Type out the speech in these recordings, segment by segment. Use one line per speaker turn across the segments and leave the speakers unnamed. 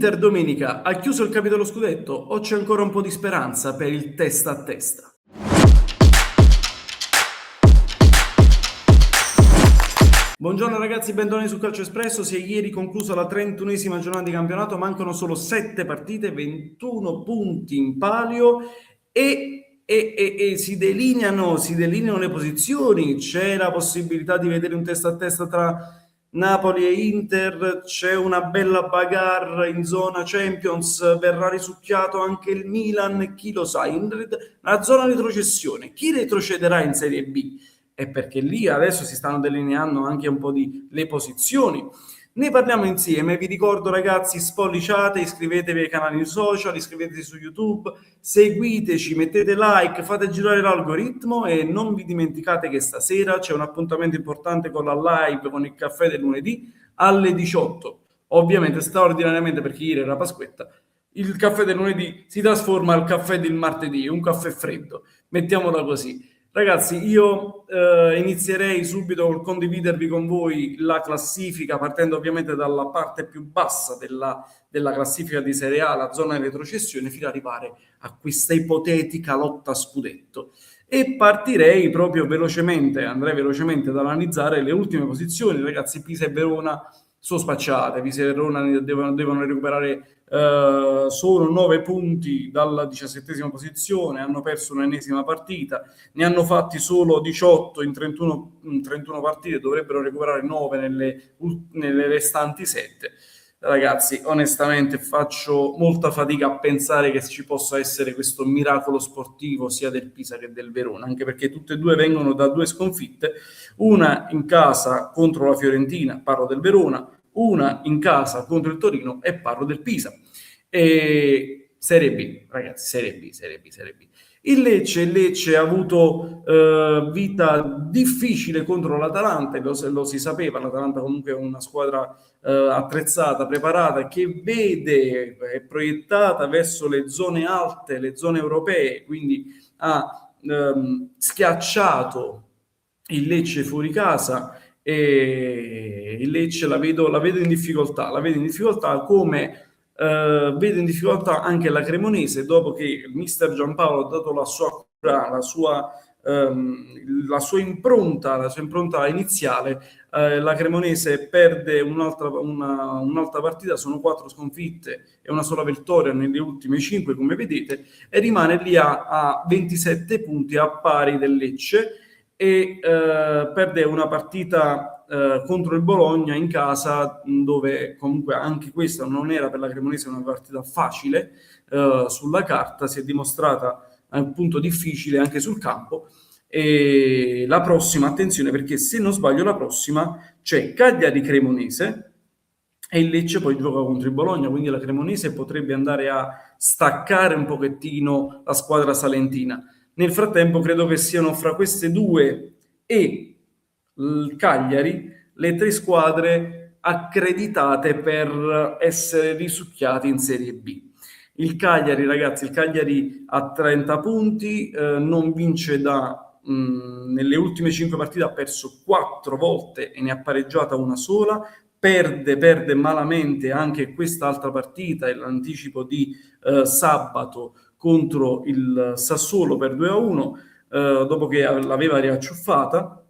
L'Inter domenica ha chiuso il capitolo scudetto o c'è ancora un po' di speranza per il testa a testa? Buongiorno ragazzi, bentornati su Calcio Espresso. Si è ieri conclusa la 31esima giornata di campionato, mancano solo 7 partite, 21 punti in palio e si delineano le posizioni. C'è la possibilità di vedere un testa a testa tra Napoli e Inter, c'è una bella bagarre in zona Champions, verrà risucchiato anche il Milan, chi lo sa, in la zona retrocessione. Chi retrocederà in Serie B? È perché lì adesso si stanno delineando anche un po' di le posizioni. Ne parliamo insieme, vi ricordo ragazzi, spolliciate, iscrivetevi ai canali social, iscrivetevi su YouTube, seguiteci, mettete like, fate girare l'algoritmo e non vi dimenticate che stasera c'è un appuntamento importante con la live, con il caffè del lunedì alle 18. Ovviamente straordinariamente, perché ieri era Pasquetta, il caffè del lunedì si trasforma al caffè del martedì, un caffè freddo, mettiamola così. Ragazzi, io inizierei subito col condividervi con voi la classifica, partendo ovviamente dalla parte più bassa della classifica di Serie A, la zona di retrocessione, fino ad arrivare a questa ipotetica lotta a scudetto. E partirei proprio velocemente, andrei velocemente ad analizzare le ultime posizioni. Ragazzi, Pisa e Verona sono spacciate, Pisa e Verona devono recuperare solo 9 punti dalla 17ª posizione, hanno perso un'ennesima partita, ne hanno fatti solo 18 in 31 partite, dovrebbero recuperare 9 nelle restanti 7. Ragazzi, onestamente faccio molta fatica a pensare che ci possa essere questo miracolo sportivo sia del Pisa che del Verona, anche perché tutte e due vengono da 2 sconfitte, una in casa contro la Fiorentina, parlo del Verona, una in casa contro il Torino e parlo del Pisa. E Serie B, ragazzi, Serie B. Il Lecce ha avuto vita difficile contro l'Atalanta, lo si sapeva, l'Atalanta comunque è una squadra attrezzata, preparata, che vede, è proiettata verso le zone alte, le zone europee, quindi ha schiacciato il Lecce fuori casa e il Lecce la vedo in difficoltà, come vedo in difficoltà anche la Cremonese dopo che il mister Giampaolo ha dato la sua cura, la sua impronta iniziale. La Cremonese perde un'altra partita, sono 4 sconfitte e una sola vittoria nelle ultime 5, come vedete, e rimane lì a 27 punti a pari del Lecce e perde una partita contro il Bologna in casa, dove comunque anche questa non era per la Cremonese una partita facile sulla carta, si è dimostrata appunto difficile anche sul campo. E la prossima, attenzione, perché se non sbaglio la prossima c'è Cagliari-Cremonese e il Lecce poi gioca contro il Bologna, quindi la Cremonese potrebbe andare a staccare un pochettino la squadra salentina. Nel frattempo credo che siano fra queste due e il Cagliari le 3 squadre accreditate per essere risucchiate in Serie B. Il Cagliari, ragazzi, ha 30 punti, non vince nelle ultime 5 partite, ha perso 4 volte e ne ha pareggiata una sola, perde malamente anche quest'altra partita e l'anticipo di sabato contro il Sassuolo per 2-1, dopo che l'aveva riacciuffata,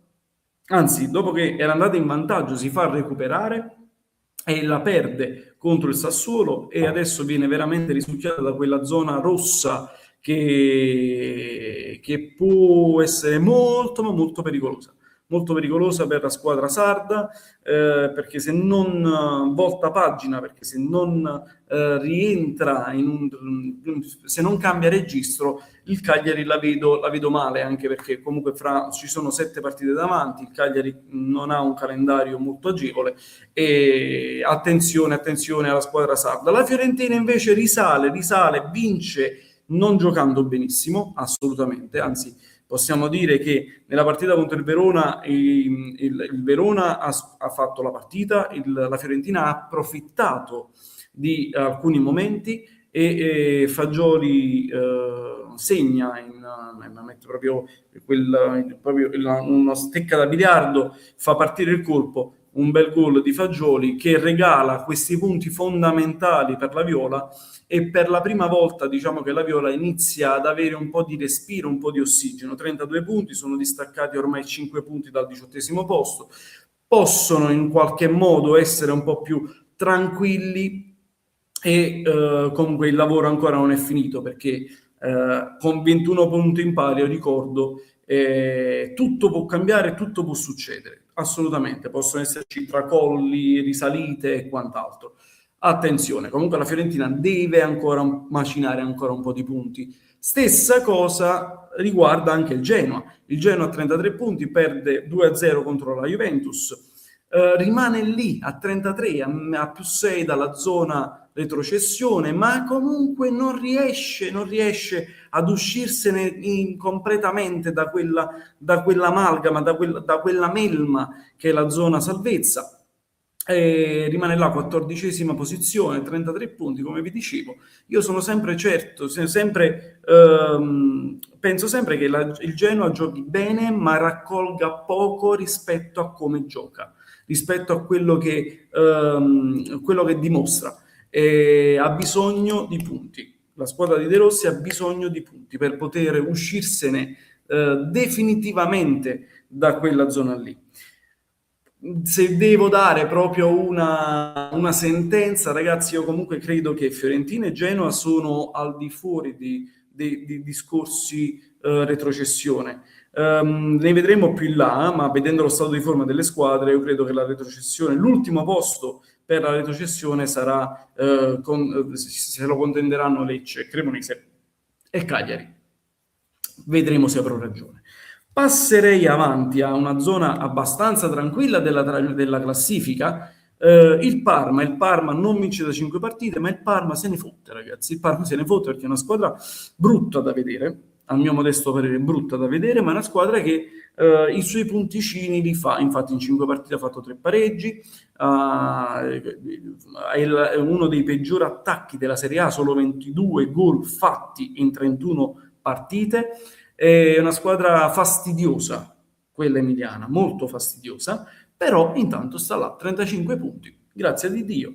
anzi, dopo che era andata in vantaggio si fa recuperare e la perde contro il Sassuolo e adesso viene veramente risucchiata da quella zona rossa che può essere molto, ma molto pericolosa per la squadra sarda, perché se non volta pagina, perché se non rientra se non cambia registro, il Cagliari la vedo male, anche perché comunque ci sono 7 partite davanti, il Cagliari non ha un calendario molto agevole e attenzione alla squadra sarda. La Fiorentina invece risale, vince non giocando benissimo, assolutamente, anzi possiamo dire che nella partita contro il Verona il Verona ha fatto la partita, la Fiorentina ha approfittato di alcuni momenti e Fagioli segna, mette proprio una stecca da biliardo, fa partire il colpo, un bel gol di Fagioli che regala questi punti fondamentali per la Viola, e per la prima volta diciamo che la Viola inizia ad avere un po' di respiro, un po' di ossigeno. 32 punti, sono distaccati ormai 5 punti dal 18° posto, possono in qualche modo essere un po' più tranquilli, e comunque il lavoro ancora non è finito, perché con 21 punti in pari, io ricordo, tutto può cambiare, tutto può succedere, assolutamente, possono esserci tracolli, risalite e quant'altro. Attenzione, comunque la Fiorentina deve ancora macinare ancora un po' di punti. Stessa cosa riguarda anche il Genoa. Il Genoa a 33 punti, perde 2-0 contro la Juventus, rimane lì a 33, a più 6 dalla zona retrocessione, ma comunque non riesce ad uscirsene completamente da quell'amalgama, da quella melma che è la zona salvezza. E rimane là, 14ª posizione, 33 punti, come vi dicevo. Io sono sempre certo, penso sempre che il Genoa giochi bene, ma raccolga poco rispetto a come gioca, rispetto a quello che dimostra. Ha bisogno di punti. La squadra di De Rossi ha bisogno di punti per poter uscirsene definitivamente da quella zona lì. Se devo dare proprio una sentenza, ragazzi, io comunque credo che Fiorentina e Genoa sono al di fuori di discorsi retrocessione. Ne vedremo più in là, ma vedendo lo stato di forma delle squadre, io credo che la retrocessione, l'ultimo posto per la retrocessione sarà, se lo contenderanno Lecce, Cremonese e Cagliari. Vedremo se avrò ragione. Passerei avanti a una zona abbastanza tranquilla della classifica. Il Parma non vince da 5 partite, ma il Parma se ne fotte, ragazzi. Il Parma se ne fotte perché è una squadra brutta da vedere, a mio modesto parere brutta da vedere, ma è una squadra che i suoi punticini li fa. Infatti in 5 partite ha fatto 3 pareggi, è uno dei peggiori attacchi della Serie A, solo 22 gol fatti in 31 partite. È una squadra fastidiosa, quella emiliana, molto fastidiosa, però intanto sta là, 35 punti, grazie a Dio.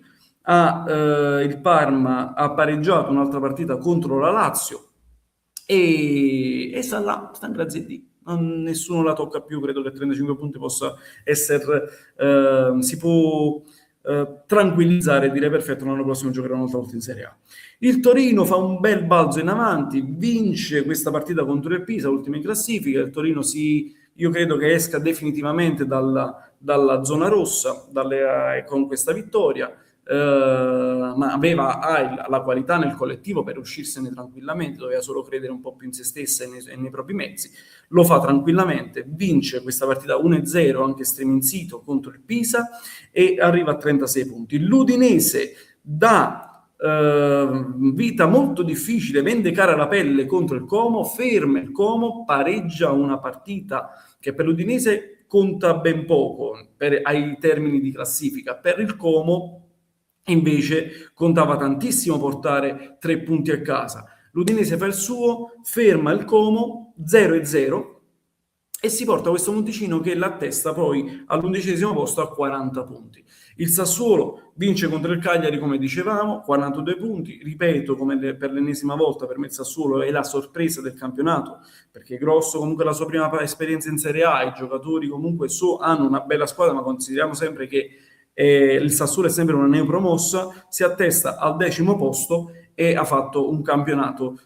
Il Parma ha pareggiato un'altra partita contro la Lazio e sta là, sta grazie a Dio. Nessuno la tocca più, credo che 35 punti possa essere, si può tranquillizzare e dire perfetto, l'anno prossimo giocherà un'altra volta in Serie A. Il Torino fa un bel balzo in avanti, vince questa partita contro il Pisa, ultima in classifica. Il Torino io credo che esca definitivamente dalla zona rossa con questa vittoria, ma ha la qualità nel collettivo per uscirsene tranquillamente, doveva solo credere un po' più in se stessa e nei propri mezzi. Lo fa tranquillamente, vince questa partita 1-0 anche striminzito contro il Pisa e arriva a 36 punti. L'Udinese dà vita molto difficile, vende cara la pelle contro il Como, ferma il Como, pareggia una partita che per l'Udinese conta ben poco ai termini di classifica. Per il Como invece contava tantissimo portare 3 punti a casa. L'Udinese fa il suo, ferma il Como 0-0 e si porta questo punticino che l'attesta poi all'11° posto a 40 punti. Il Sassuolo vince contro il Cagliari, come dicevamo, 42 punti. Ripeto, come per l'ennesima volta, per me il Sassuolo è la sorpresa del campionato, perché Grosso comunque la sua prima esperienza in Serie A, i giocatori comunque hanno una bella squadra, ma consideriamo sempre che il Sassuolo è sempre una neopromossa, si attesta al 10° posto e ha fatto un campionato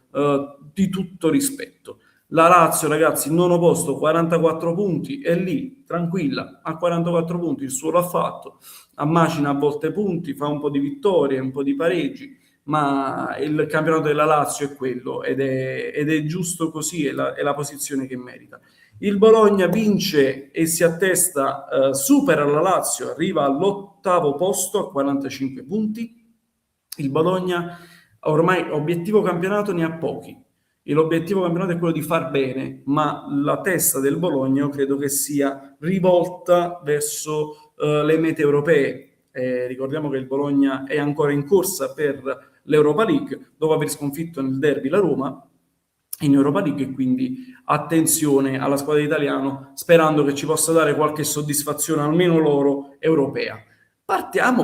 di tutto rispetto. La Lazio, ragazzi, 9° posto, 44 punti, è lì, tranquilla, a 44 punti, il suo l'ha fatto, ammacina a volte punti, fa un po' di vittorie, un po' di pareggi, ma il campionato della Lazio è quello ed è giusto così, è la posizione che merita. Il Bologna vince e si attesta, supera la Lazio, arriva all'8° posto a 45 punti. Il Bologna ormai obiettivo campionato ne ha pochi. E l'obiettivo campionato è quello di far bene, ma la testa del Bologna io credo che sia rivolta verso le mete europee. Ricordiamo che il Bologna è ancora in corsa per l'Europa League, dopo aver sconfitto nel derby la Roma, in Europa League, e quindi attenzione alla squadra italiana, sperando che ci possa dare qualche soddisfazione, almeno loro, europea.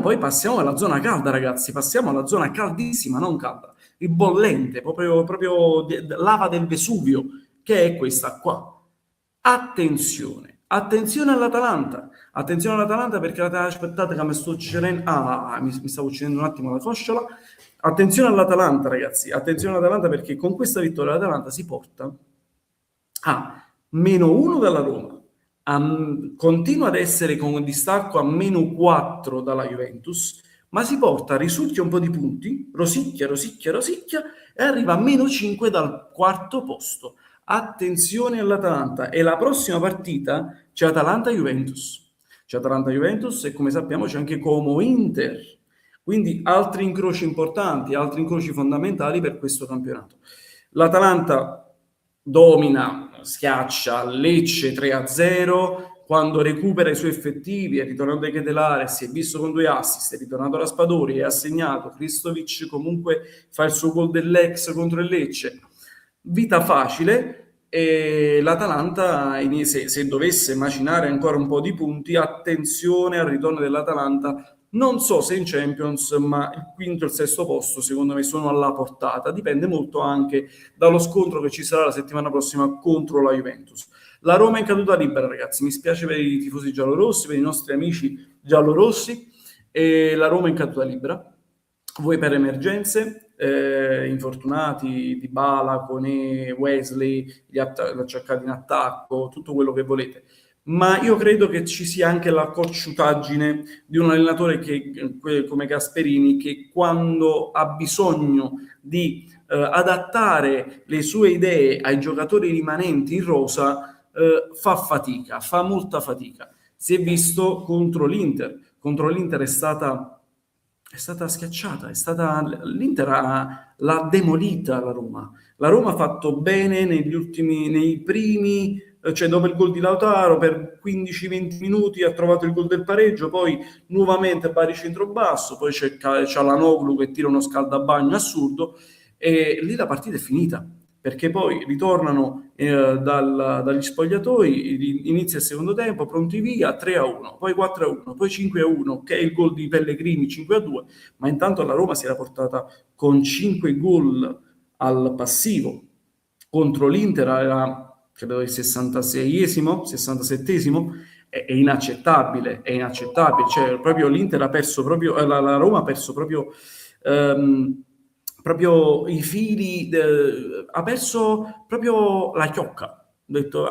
Poi passiamo alla zona calda, ragazzi, passiamo alla zona caldissima, non calda, il bollente, proprio lava del Vesuvio, che è questa qua. Attenzione all'Atalanta perché aspettate che mi sto uccidendo, mi stavo uccidendo un attimo la cosciola. Attenzione all'Atalanta, ragazzi, attenzione all'Atalanta perché con questa vittoria l'Atalanta si porta a -1 dalla Roma, continua ad essere con distacco a -4 dalla Juventus, ma si porta, risucchia un po' di punti, rosicchia e arriva a -5 dal quarto posto. Attenzione all'Atalanta, e la prossima partita c'è Atalanta-Juventus. C'è Atalanta-Juventus e come sappiamo c'è anche Como-Inter. Quindi altri incroci importanti, altri incroci fondamentali per questo campionato. L'Atalanta domina, schiaccia Lecce 3-0, quando recupera i suoi effettivi, è ritornato De Ketelare, si è visto con 2 assist, è ritornato Raspadori, è assegnato, Kristovic comunque fa il suo gol dell'ex contro il Lecce. Vita facile, e l'Atalanta, se dovesse macinare ancora un po' di punti, attenzione al ritorno dell'Atalanta. Non so se in Champions, ma il quinto e il sesto posto secondo me sono alla portata. Dipende molto anche dallo scontro che ci sarà la settimana prossima contro la Juventus. La Roma è in caduta libera, ragazzi. Mi spiace per i tifosi giallorossi, per i nostri amici giallorossi. E la Roma è in caduta libera. Voi per emergenze, infortunati, Dybala, Koné, Wesley, gli acciaccati in attacco, tutto quello che volete. Ma io credo che ci sia anche la cocciutaggine di un allenatore come Gasperini, che quando ha bisogno di adattare le sue idee ai giocatori rimanenti in rosa, fa molta fatica. Si è visto contro l'Inter. Contro l'Inter è stata schiacciata, l'Inter l'ha demolita la Roma. La Roma ha fatto bene nei primi, cioè dopo il gol di Lautaro per 15-20 minuti ha trovato il gol del pareggio, poi nuovamente Bari centro-basso, poi c'è Çalhanoğlu che tira uno scaldabagno assurdo e lì la partita è finita, perché poi ritornano dagli spogliatoi, inizia il secondo tempo, pronti via, 3-1, poi 4-1, poi 5-1, che è il gol di Pellegrini, 5-2, ma intanto la Roma si era portata con 5 gol al passivo. Contro l'Inter era, credo, il 66esimo, 67esimo, è inaccettabile, cioè proprio l'Inter ha perso proprio, la Roma ha perso proprio i fili, ha perso proprio la chiocca,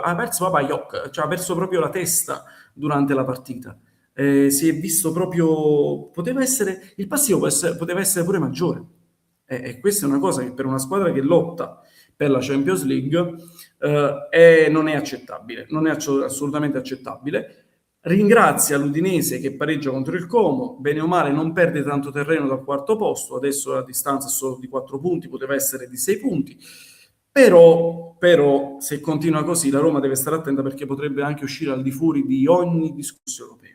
ha perso proprio la chiocca, cioè ha perso proprio la testa durante la partita. Si è visto proprio, il passivo poteva essere pure maggiore, e questa è una cosa che per una squadra che lotta per la Champions League non è accettabile, non è assolutamente accettabile. Ringrazia l'Udinese che pareggia contro il Como, bene o male non perde tanto terreno dal quarto posto, adesso la distanza è solo di 4 punti, poteva essere di 6 punti, però se continua così la Roma deve stare attenta perché potrebbe anche uscire al di fuori di ogni discorso europeo.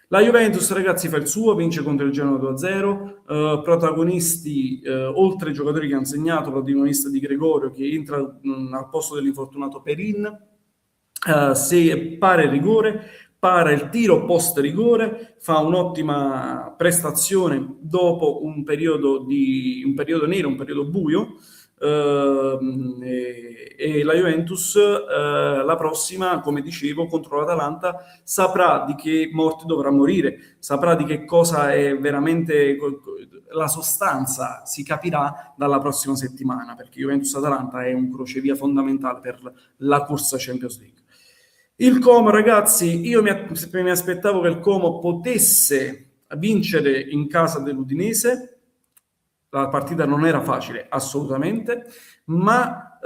La Juventus, ragazzi, fa il suo, vince contro il Genoa 2-0, protagonisti, oltre ai giocatori che hanno segnato, protagonista di Gregorio che entra al posto dell'infortunato Perin, se pare il rigore, para il tiro post rigore, fa un'ottima prestazione dopo un periodo nero, un periodo buio, e la Juventus la prossima, come dicevo, contro l'Atalanta saprà di che morte dovrà morire, saprà di che cosa è veramente la sostanza, si capirà dalla prossima settimana, perché Juventus-Atalanta è un crocevia fondamentale per la corsa Champions League. Il Como, ragazzi, io mi aspettavo che il Como potesse vincere in casa dell'Udinese. La partita non era facile, assolutamente, ma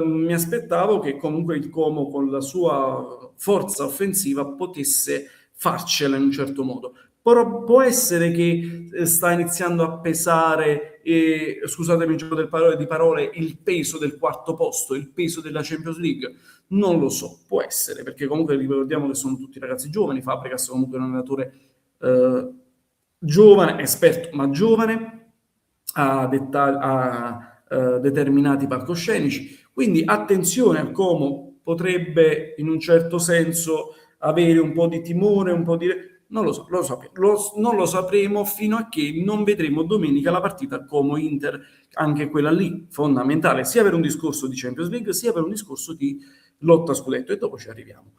mi aspettavo che comunque il Como con la sua forza offensiva potesse farcela in un certo modo. Però può essere che sta iniziando a pesare, scusatemi il gioco di parole, il peso del quarto posto, il peso della Champions League. Non lo so, può essere, perché comunque ricordiamo che sono tutti ragazzi giovani, Fabregas comunque è un allenatore giovane, esperto, ma giovane, determinati palcoscenici. Quindi attenzione al Como, potrebbe in un certo senso avere un po' di timore, un po' di... Non lo so, non lo sapremo fino a che non vedremo domenica la partita Como-Inter, anche quella lì fondamentale, sia per un discorso di Champions League, sia per un discorso di lotta a scudetto, e dopo ci arriviamo.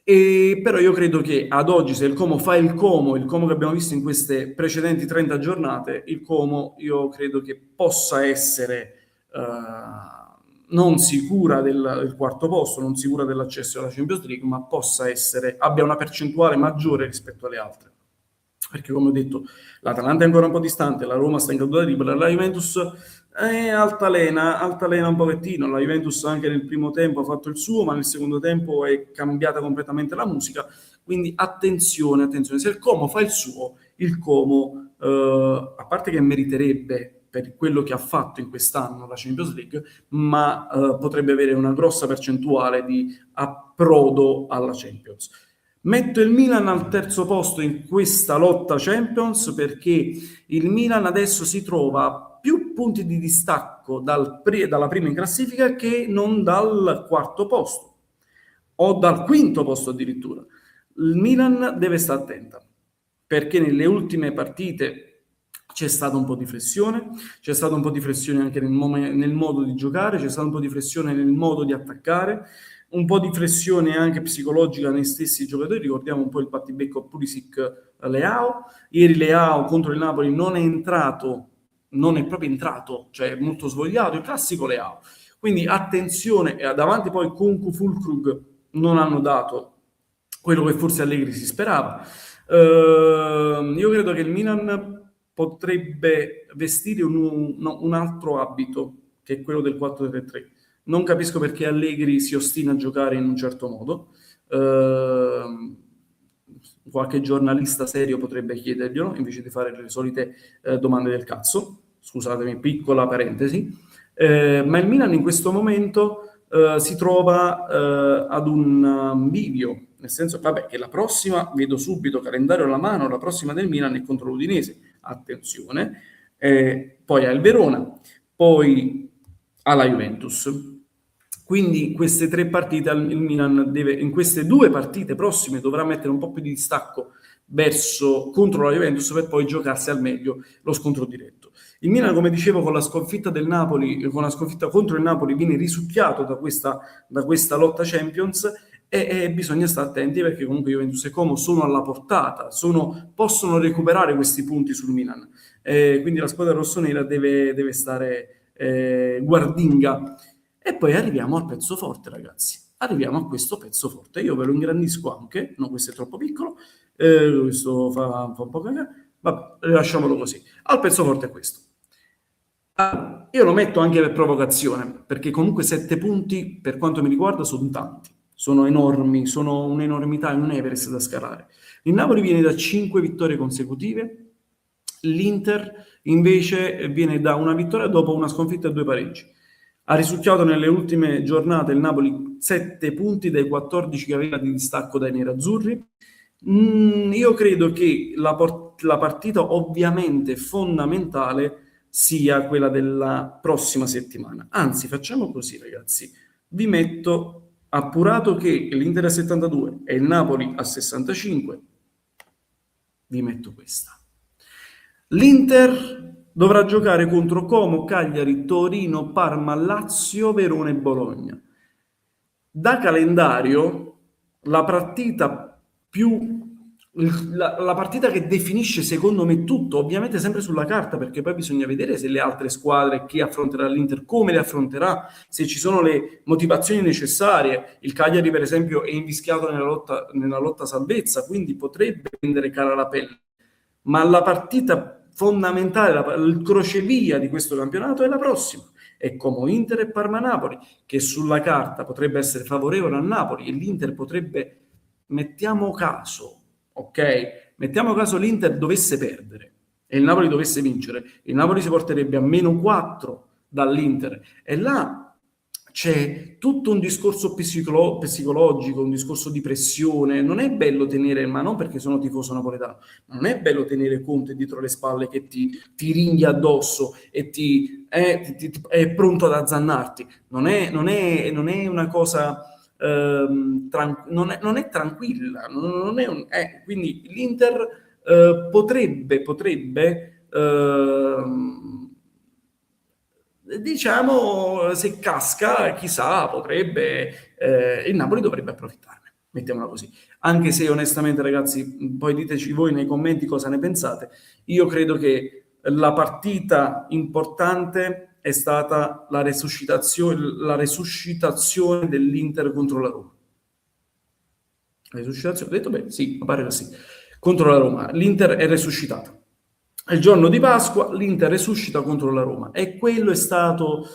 Però io credo che ad oggi, se il Como fa il Como che abbiamo visto in queste precedenti 30 giornate, il Como io credo che possa essere non sicura del quarto posto, non sicura dell'accesso alla Champions League, ma abbia una percentuale maggiore rispetto alle altre. Perché, come ho detto, l'Atalanta è ancora un po' distante, la Roma sta in caduta libera, la Juventus è altalena un pochettino. La Juventus anche nel primo tempo ha fatto il suo, ma nel secondo tempo è cambiata completamente la musica. Quindi attenzione, se il Como fa il suo, il Como, a parte che meriterebbe per quello che ha fatto in quest'anno la Champions League, ma potrebbe avere una grossa percentuale di approdo alla Champions. Metto il Milan al terzo posto in questa lotta Champions perché il Milan adesso si trova a più punti di distacco dalla prima in classifica che non dal quarto posto o dal quinto posto addirittura. Il Milan deve stare attenta perché nelle ultime partite c'è stato un po' di flessione, c'è stato un po' di flessione anche nel modo di giocare, c'è stato un po' di flessione nel modo di attaccare, un po' di flessione anche psicologica nei stessi giocatori. Ricordiamo un po' il battibecco Pulisic-Leao. Ieri Leao contro il Napoli non è proprio entrato, cioè è molto svogliato, il classico Leao. Quindi attenzione, davanti poi Kunku, Fulkrug non hanno dato quello che forse Allegri si sperava. Io credo che il Milan potrebbe vestire un altro abito, che è quello del 4-3-3. Non capisco perché Allegri si ostina a giocare in un certo modo. Qualche giornalista serio potrebbe chiederglielo invece di fare le solite domande del cazzo. Scusatemi, piccola parentesi. Ma il Milan in questo momento si trova ad un bivio, nel senso, vabbè, che la prossima, vedo subito, calendario alla mano, la prossima del Milan è contro l'Udinese, attenzione, poi ha il Verona, poi ha la Juventus. Quindi queste tre partite il Milan in queste due partite prossime dovrà mettere un po' più di distacco contro la Juventus per poi giocarsi al meglio lo scontro diretto. Il Milan, come dicevo, con la sconfitta del Napoli, con la sconfitta contro il Napoli, viene risucchiato da questa lotta Champions e bisogna stare attenti perché comunque Juventus e Como sono alla portata, possono recuperare questi punti sul Milan. Quindi la squadra rossonera deve stare guardinga. E poi arriviamo al pezzo forte, ragazzi. Arriviamo a questo pezzo forte. Io ve lo ingrandisco anche, no, questo è troppo piccolo, questo fa un po' cagare. Vabbè, lasciamolo così. Al pezzo forte è questo. Io lo metto anche per provocazione, perché comunque 7 punti, per quanto mi riguarda, sono tanti. Sono enormi, sono un'enormità, un Everest da scalare. Il Napoli viene da 5 vittorie consecutive, l'Inter invece viene da una vittoria dopo una sconfitta e 2 pareggi. Ha risucchiato nelle ultime giornate il Napoli 7 punti dai 14 che aveva di distacco dai nerazzurri. Io credo che la partita ovviamente fondamentale sia quella della prossima settimana. Anzi, facciamo così, ragazzi. Vi metto appurato che l'Inter a 72 e il Napoli a 65. Vi metto questa. L'Inter dovrà giocare contro Como, Cagliari, Torino, Parma, Lazio, Verona e Bologna. Da calendario, la partita che definisce secondo me tutto, ovviamente sempre sulla carta, perché poi bisogna vedere se le altre squadre che affronterà l'Inter, come le affronterà, se ci sono le motivazioni necessarie. Il Cagliari, per esempio, è invischiato nella lotta salvezza, quindi potrebbe prendere cara la pelle. Ma la partita fondamentale, il crocevia di questo campionato è la prossima. È come Inter e Parma-Napoli, che sulla carta potrebbe essere favorevole a Napoli e l'Inter potrebbe, mettiamo caso l'Inter dovesse perdere e il Napoli dovesse vincere, il Napoli si porterebbe a -4 dall'Inter e là c'è tutto un discorso psicologico, un discorso di pressione. Non è bello tenere, ma non perché sono tifoso napoletano, non è bello tenere Conte dietro le spalle che ti ringhia addosso e è pronto ad azzannarti. Non è una cosa, non è tranquilla. Non è quindi l'Inter potrebbe diciamo, se casca, chissà, potrebbe, il Napoli dovrebbe approfittarne, mettiamola così. Anche se onestamente, ragazzi, poi diteci voi nei commenti cosa ne pensate. Io credo che la partita importante è stata la resuscitazione dell'Inter contro la Roma. La resuscitazione, ho detto bene? Sì, mi pare così. Contro la Roma. L'Inter è resuscitato. Il giorno di Pasqua l'Inter resuscita contro la Roma e quello è stato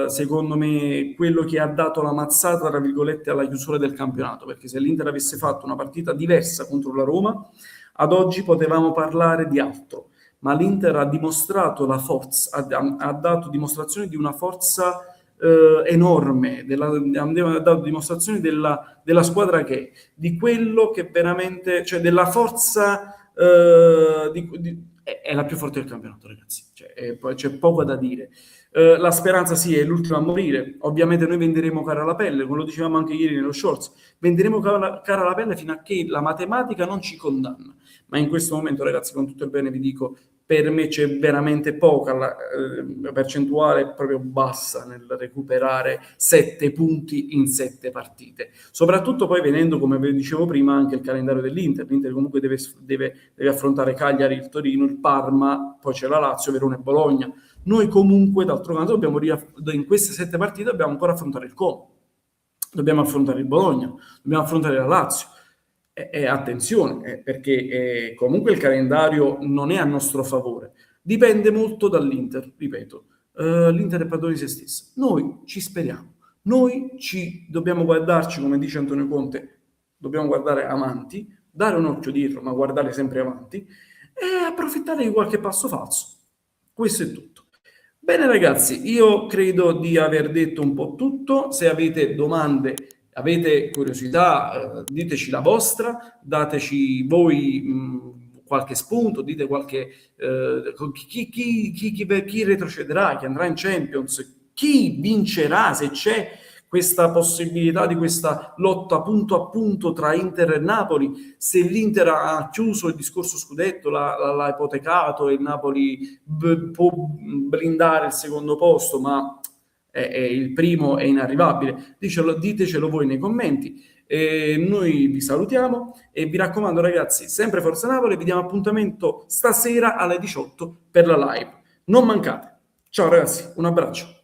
secondo me, quello che ha dato la mazzata, tra virgolette, alla chiusura del campionato, perché se l'Inter avesse fatto una partita diversa contro la Roma, ad oggi potevamo parlare di altro, ma l'Inter ha dimostrato la forza, ha dato dimostrazione di una forza enorme, ha dato dimostrazione della squadra che è, di quello che veramente, cioè della forza è la più forte del campionato, ragazzi. Poi c'è poco da dire. La speranza sì è l'ultima a morire. Ovviamente noi venderemo cara la pelle, come lo dicevamo anche ieri nello shorts, venderemo cara la pelle fino a che la matematica non ci condanna. Ma in questo momento, ragazzi, con tutto il bene vi dico, per me c'è veramente poca, la percentuale è proprio bassa nel recuperare 7 punti in 7 partite. Soprattutto poi venendo, come vi dicevo prima, anche il calendario dell'Inter. L'Inter comunque deve affrontare Cagliari, il Torino, il Parma, poi c'è la Lazio, Verona e Bologna. Noi comunque, d'altro canto, in queste 7 partite dobbiamo ancora affrontare il Como, dobbiamo affrontare il Bologna, dobbiamo affrontare la Lazio. Attenzione, perché comunque il calendario non è a nostro favore, dipende molto dall'Inter, ripeto, l'Inter è padrone di se stessa, noi ci speriamo, dobbiamo guardarci, come dice Antonio Conte, dobbiamo guardare avanti, dare un occhio dietro, ma guardare sempre avanti e approfittare di qualche passo falso. Questo è tutto. Bene ragazzi, io credo di aver detto un po' tutto. Se avete domande, avete curiosità, diteci la vostra, dateci voi qualche spunto, dite chi retrocederà, chi andrà in Champions, chi vincerà, se c'è questa possibilità di questa lotta punto a punto tra Inter e Napoli, se l'Inter ha chiuso il discorso scudetto, l'ha ipotecato e il Napoli può blindare il secondo posto, ma il primo è inarrivabile. Ditecelo voi nei commenti. Noi vi salutiamo e vi raccomando ragazzi, sempre Forza Napoli, vi diamo appuntamento stasera alle 18 per la live. Non mancate. Ciao ragazzi, un abbraccio.